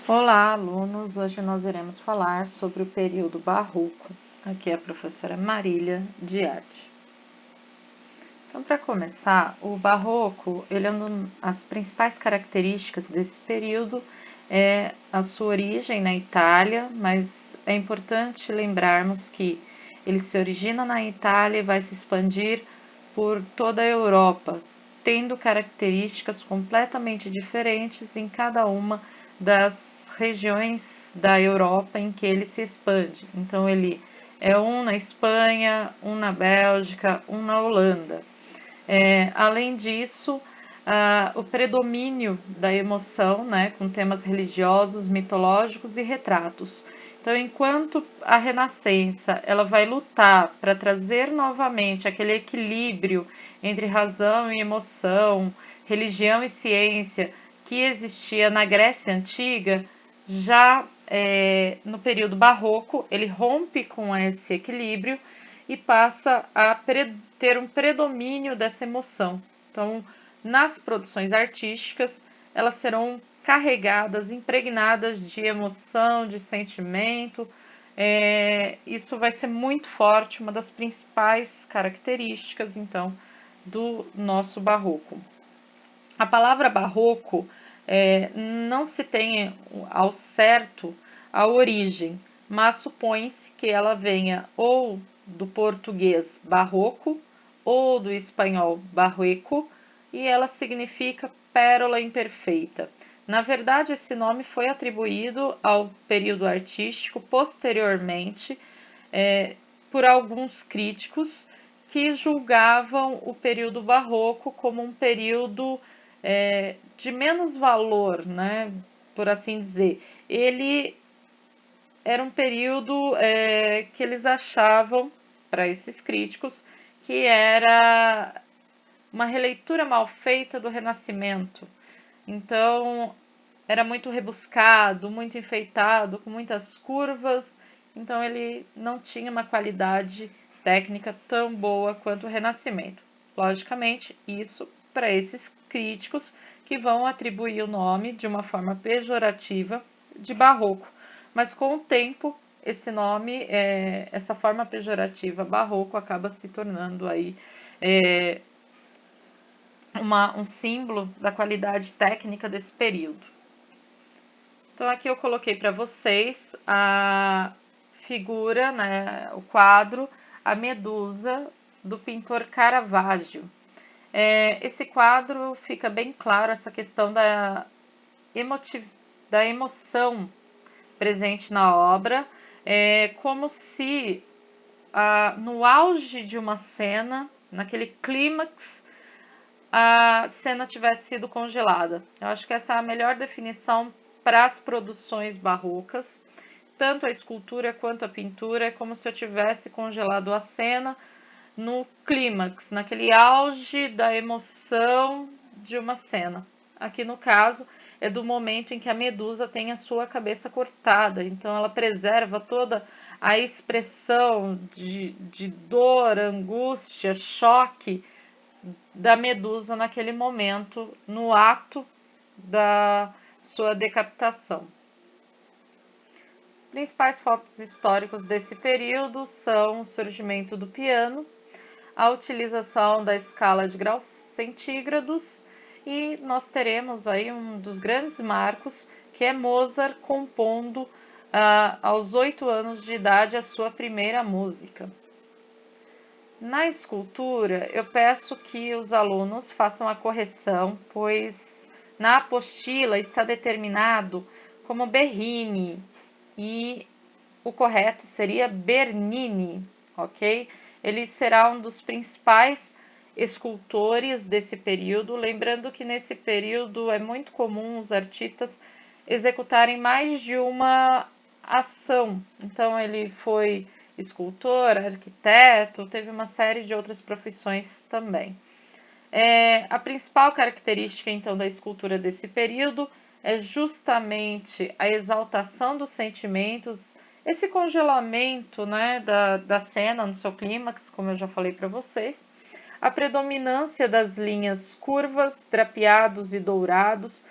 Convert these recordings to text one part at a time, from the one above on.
Olá, alunos! Hoje nós iremos falar sobre o período barroco. Aqui é a professora Marília de Arte. Então, para começar, o barroco, as principais características desse período é a sua origem na Itália, mas é importante lembrarmos que ele se origina na Itália e vai se expandir por toda a Europa, tendo características completamente diferentes em cada uma das regiões da Europa em que ele se expande. Então, ele é um na Espanha, um na Bélgica, um na Holanda. Além disso, o predomínio da emoção, né, com temas religiosos, mitológicos e retratos. Então, enquanto a Renascença ela vai lutar para trazer novamente aquele equilíbrio entre razão e emoção, religião e ciência que existia na Grécia Antiga, já no período barroco ele rompe com esse equilíbrio e passa a ter um predomínio dessa emoção. Então, nas produções artísticas, elas serão carregadas, impregnadas de emoção, de sentimento. Isso vai ser muito forte, uma das principais características, então, do nosso barroco. A palavra barroco não se tem ao certo a origem, mas supõe-se que ela venha ou do português barroco ou do espanhol barroco, e ela significa pérola imperfeita. Na verdade, esse nome foi atribuído ao período artístico posteriormente por alguns críticos que julgavam o período barroco como um período de menos valor, né, por assim dizer. Ele era um período que eles achavam, para esses críticos, que era uma releitura mal feita do Renascimento. Então, era muito rebuscado, muito enfeitado, com muitas curvas, então ele não tinha uma qualidade técnica tão boa quanto o Renascimento. Logicamente, isso para esses críticos que vão atribuir o nome de uma forma pejorativa de barroco. Mas com o tempo, esse nome, essa forma pejorativa barroco acaba se tornando aí um símbolo da qualidade técnica desse período. Então aqui eu coloquei para vocês a figura, né, o quadro, a Medusa do pintor Caravaggio. Esse quadro fica bem claro essa questão da emoção presente na obra, como se no auge de uma cena, naquele clímax, a cena tivesse sido congelada. Eu acho que essa é a melhor definição para as produções barrocas. Tanto a escultura quanto a pintura é como se eu tivesse congelado a cena no clímax, naquele auge da emoção de uma cena. Aqui no caso é do momento em que a Medusa tem a sua cabeça cortada, então ela preserva toda a expressão de dor, angústia, choque da Medusa naquele momento, no ato da sua decapitação. Principais fatos históricos desse período são o surgimento do piano, a utilização da escala de graus centígrados, e nós teremos aí um dos grandes marcos, que é Mozart compondo aos 8 anos de idade a sua primeira música. Na escultura, eu peço que os alunos façam a correção, pois na apostila está determinado como Berrini e o correto seria Bernini, ok? Ele será um dos principais escultores desse período, lembrando que nesse período é muito comum os artistas executarem mais de uma ação. Então ele foi escultor, arquiteto, teve uma série de outras profissões também. A principal característica, então, da escultura desse período é justamente a exaltação dos sentimentos, esse congelamento, né, da cena no seu clímax, como eu já falei para vocês, a predominância das linhas curvas, drapeados e dourados,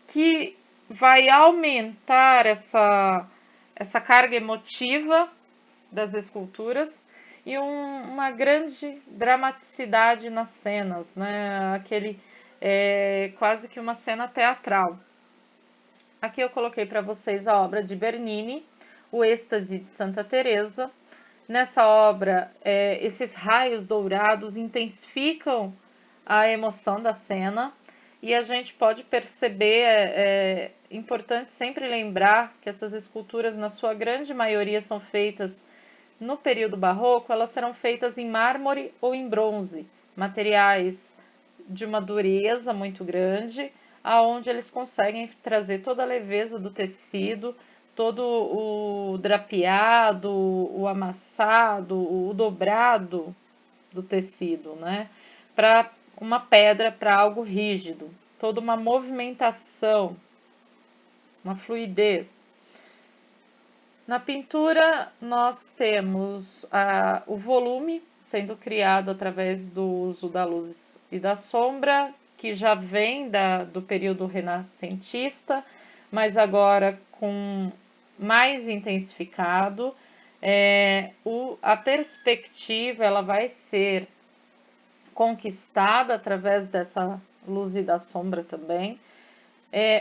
que vai aumentar essa carga emotiva das esculturas e uma grande dramaticidade nas cenas, né? Quase que uma cena teatral. Aqui eu coloquei para vocês a obra de Bernini, O Êxtase de Santa Teresa. Nessa obra, esses raios dourados intensificam a emoção da cena e a gente pode perceber, é importante sempre lembrar que essas esculturas, na sua grande maioria, são feitas no período barroco, elas serão feitas em mármore ou em bronze, materiais de uma dureza muito grande, aonde eles conseguem trazer toda a leveza do tecido, todo o drapeado, o amassado, o dobrado do tecido, né? Para uma pedra, para algo rígido, toda uma movimentação, uma fluidez. Na pintura, nós temos o volume sendo criado através do uso da luz e da sombra, que já vem do período renascentista, mas agora com mais intensificado. A perspectiva ela vai ser conquistada através dessa luz e da sombra também.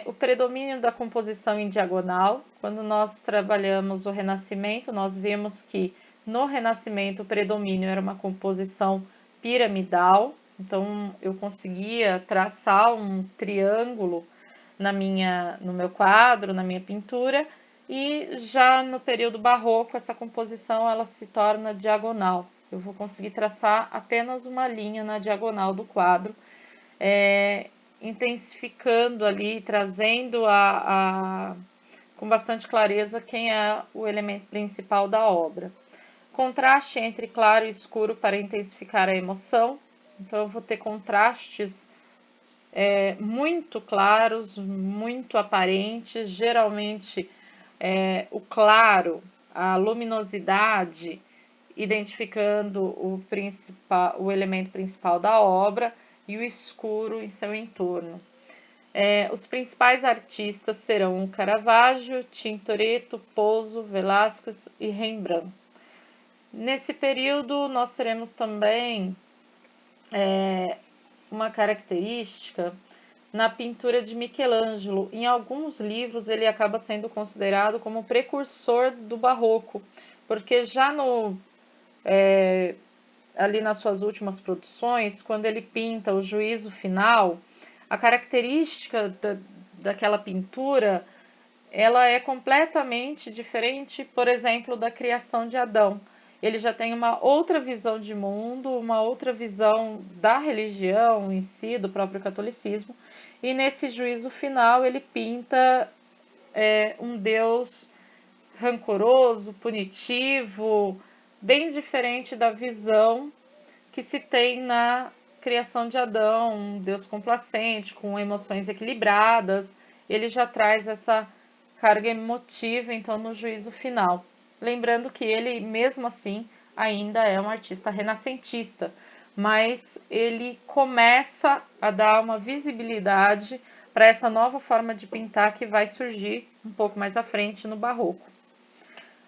O predomínio da composição em diagonal. Quando nós trabalhamos o Renascimento, nós vimos que no Renascimento o predomínio era uma composição piramidal, então eu conseguia traçar um triângulo no meu quadro, na minha pintura, e já no período barroco essa composição ela se torna diagonal. Eu vou conseguir traçar apenas uma linha na diagonal do quadro, intensificando ali, trazendo com bastante clareza quem é o elemento principal da obra. Contraste entre claro e escuro para intensificar a emoção. Então eu vou ter contrastes muito claros, muito aparentes. Geralmente o claro, a luminosidade, identificando o elemento principal da obra, e o escuro em seu entorno. Os principais artistas serão o Caravaggio, Tintoretto, Pozzo, Velázquez e Rembrandt. Nesse período, nós teremos também uma característica na pintura de Michelangelo. Em alguns livros, ele acaba sendo considerado como precursor do barroco, porque já ali nas suas últimas produções, quando ele pinta o Juízo Final, a característica daquela pintura, ela é completamente diferente, por exemplo, da criação de Adão. Ele já tem uma outra visão de mundo, uma outra visão da religião em si, do próprio catolicismo, e nesse Juízo Final ele pinta um Deus rancoroso, punitivo, bem diferente da visão que se tem na criação de Adão, um Deus complacente, com emoções equilibradas. Ele já traz essa carga emotiva, então, no Juízo Final. Lembrando que ele, mesmo assim, ainda é um artista renascentista, mas ele começa a dar uma visibilidade para essa nova forma de pintar que vai surgir um pouco mais à frente no Barroco.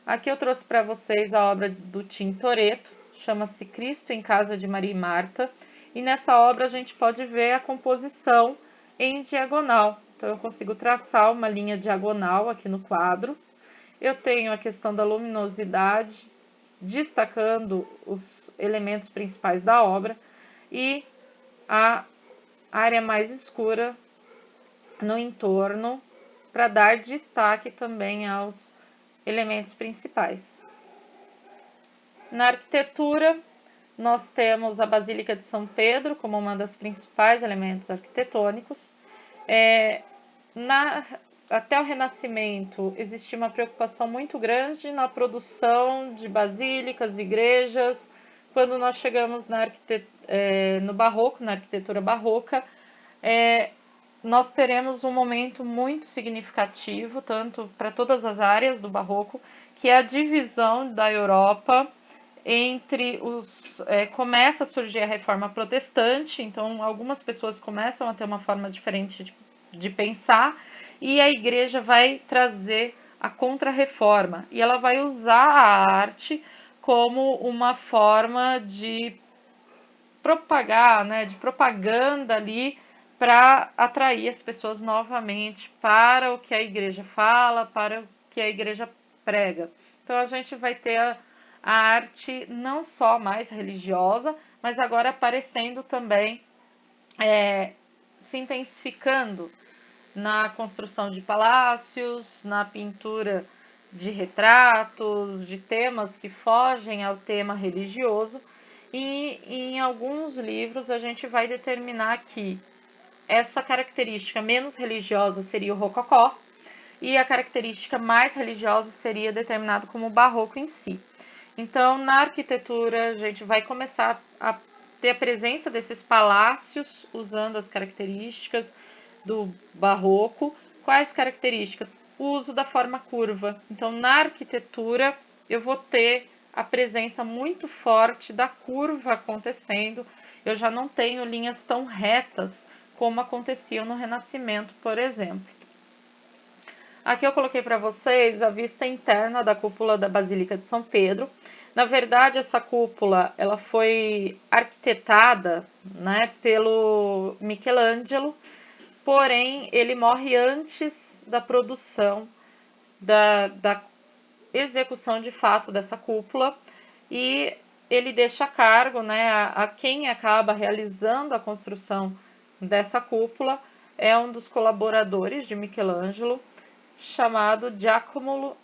Aqui eu trouxe para vocês a obra do Tintoretto, chama-se Cristo em Casa de Maria e Marta, e nessa obra a gente pode ver a composição em diagonal. Então eu consigo traçar uma linha diagonal aqui no quadro. Eu tenho a questão da luminosidade, destacando os elementos principais da obra, e a área mais escura no entorno, para dar destaque também aos elementos principais. Na arquitetura, nós temos a Basílica de São Pedro como uma das principais elementos arquitetônicos. Até o Renascimento, existia uma preocupação muito grande na produção de basílicas, igrejas. Quando nós chegamos no Barroco, na arquitetura barroca, nós teremos um momento muito significativo, tanto para todas as áreas do Barroco, que é a divisão da Europa entre começa a surgir a reforma protestante, então algumas pessoas começam a ter uma forma diferente de pensar, e a igreja vai trazer a Contra-Reforma, e ela vai usar a arte como uma forma de propagar, né, de propaganda ali para atrair as pessoas novamente para o que a igreja fala, para o que a igreja prega. Então a gente vai ter a arte não só mais religiosa, mas agora aparecendo também, se intensificando na construção de palácios, na pintura de retratos, de temas que fogem ao tema religioso. E em alguns livros a gente vai determinar que essa característica menos religiosa seria o rococó e a característica mais religiosa seria determinada como o barroco em si. Então, na arquitetura, a gente vai começar a ter a presença desses palácios usando as características do barroco. Quais características? O uso da forma curva. Então, na arquitetura, eu vou ter a presença muito forte da curva acontecendo. Eu já não tenho linhas tão retas como aconteciam no Renascimento, por exemplo. Aqui eu coloquei para vocês a vista interna da cúpula da Basílica de São Pedro. Na verdade, essa cúpula ela foi arquitetada, né, pelo Michelangelo, porém ele morre antes da produção, da execução de fato dessa cúpula, e ele deixa a cargo, né, a quem acaba realizando a construção dessa cúpula é um dos colaboradores de Michelangelo, chamado Giacomo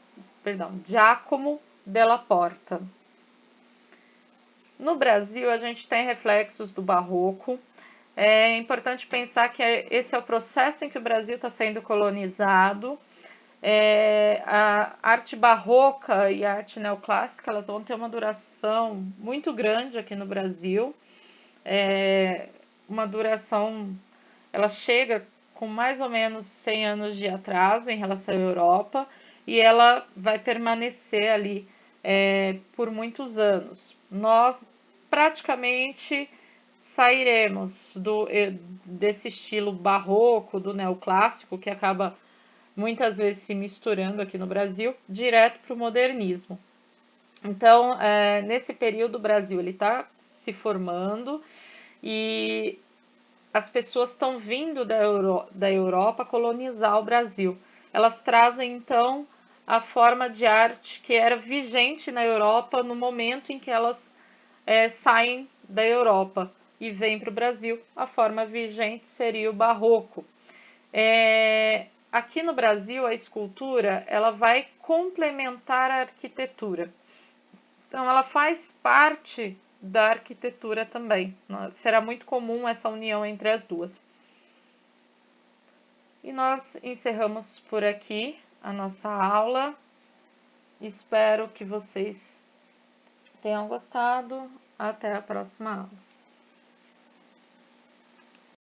della Porta. No Brasil, a gente tem reflexos do barroco. É importante pensar que esse é o processo em que o Brasil está sendo colonizado. A arte barroca e a arte neoclássica elas vão ter uma duração muito grande aqui no Brasil. Uma duração, ela chega com mais ou menos 100 anos de atraso em relação à Europa, e ela vai permanecer ali por muitos anos. Nós praticamente sairemos desse estilo barroco, do neoclássico, que acaba muitas vezes se misturando aqui no Brasil, direto para o modernismo. Então, nesse período, o Brasil está se formando e as pessoas estão vindo da Europa colonizar o Brasil. Elas trazem, então, a forma de arte que era vigente na Europa no momento em que elas saem da Europa e vêm para o Brasil. A forma vigente seria o barroco. Aqui no Brasil, a escultura ela vai complementar a arquitetura. Então, ela faz parte da arquitetura também. Será muito comum essa união entre as duas. E nós encerramos por aqui a nossa aula. Espero que vocês tenham gostado. Até a próxima aula.